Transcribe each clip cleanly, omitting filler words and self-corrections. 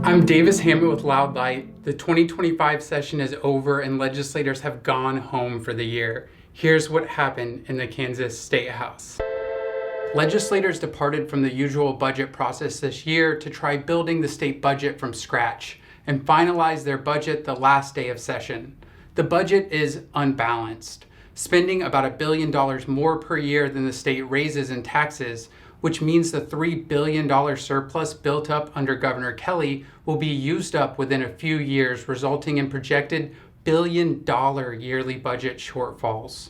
I'm Davis Hammett with Loud Light. The 2025 session is over and legislators have gone home for the year. Here's what happened in the Kansas State House. Legislators departed from the usual budget process this year to try building the state budget from scratch and finalize their budget the last day of session. The budget is unbalanced, spending about $1 billion more per year than the state raises in taxes, which means the $3 billion surplus built up under Governor Kelly will be used up within a few years, resulting in projected billion-dollar yearly budget shortfalls.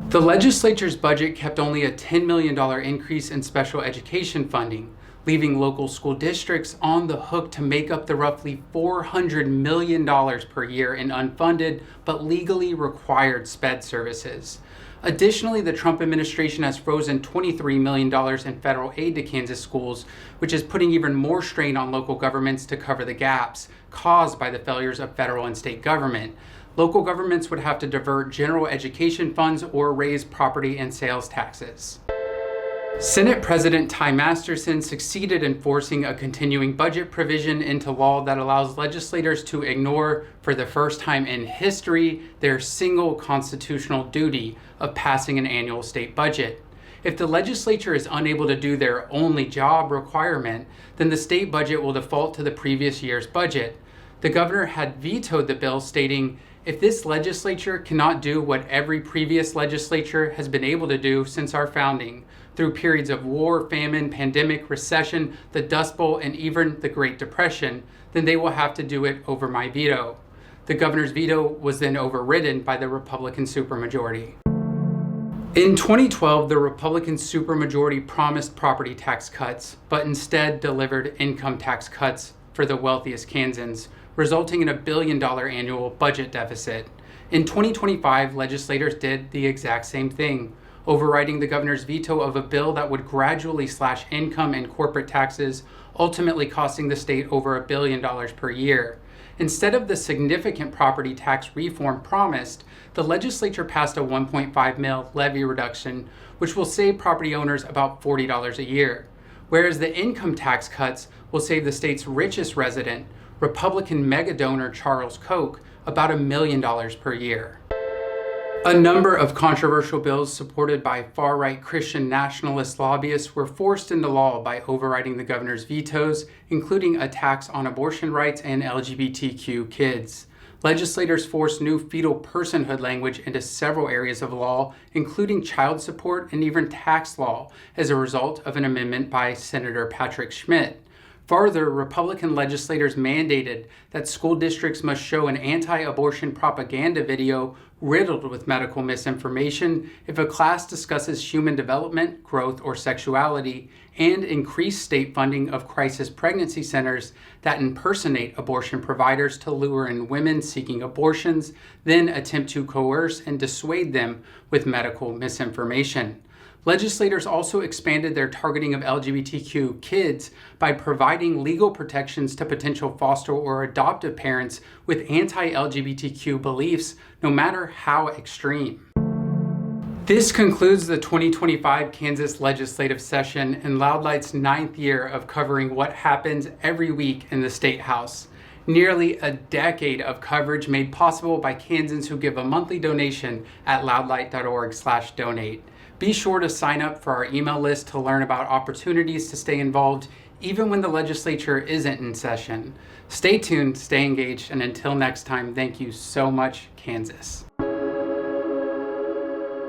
The legislature's budget kept only a $10 million increase in special education funding, leaving local school districts on the hook to make up the roughly $400 million per year in unfunded but legally required SPED services. Additionally, the Trump administration has frozen $23 million in federal aid to Kansas schools, which is putting even more strain on local governments to cover the gaps caused by the failures of federal and state government. Local governments would have to divert general education funds or raise property and sales taxes. Senate President Ty Masterson succeeded in forcing a continuing budget provision into law that allows legislators to ignore, for the first time in history, their single constitutional duty of passing an annual state budget. If the legislature is unable to do their only job requirement, then the state budget will default to the previous year's budget. The governor had vetoed the bill, stating, "If this legislature cannot do what every previous legislature has been able to do since our founding, through periods of war, famine, pandemic, recession, the Dust Bowl, and even the Great Depression, then they will have to do it over my veto." The governor's veto was then overridden by the Republican supermajority. In 2012, the Republican supermajority promised property tax cuts, but instead delivered income tax cuts for the wealthiest Kansans, resulting in a $1 billion annual budget deficit. In 2025, legislators did the exact same thing, overriding the governor's veto of a bill that would gradually slash income and corporate taxes, ultimately costing the state over $1 billion per year. Instead of the significant property tax reform promised, the legislature passed a $1.5 mil levy reduction, which will save property owners about $40 a year, whereas the income tax cuts will save the state's richest resident, Republican mega donor Charles Koch, about $1 million per year. A number of controversial bills supported by far-right Christian nationalist lobbyists were forced into law by overriding the governor's vetoes, including a tax on abortion rights and LGBTQ kids. Legislators forced new fetal personhood language into several areas of law, including child support and even tax law, as a result of an amendment by Senator Patrick Schmidt. Further, Republican legislators mandated that school districts must show an anti-abortion propaganda video riddled with medical misinformation if a class discusses human development, growth, or sexuality, and increase state funding of crisis pregnancy centers that impersonate abortion providers to lure in women seeking abortions, then attempt to coerce and dissuade them with medical misinformation. Legislators also expanded their targeting of LGBTQ kids by providing legal protections to potential foster or adoptive parents with anti-LGBTQ beliefs, no matter how extreme. This concludes the 2025 Kansas legislative session and Loud Light's 9th year of covering what happens every week in the State House. Nearly a decade of coverage made possible by Kansans who give a monthly donation at loudlight.org/donate. Be sure to sign up for our email list to learn about opportunities to stay involved even when the legislature isn't in session. Stay tuned, stay engaged, and until next time, thank you so much, Kansas.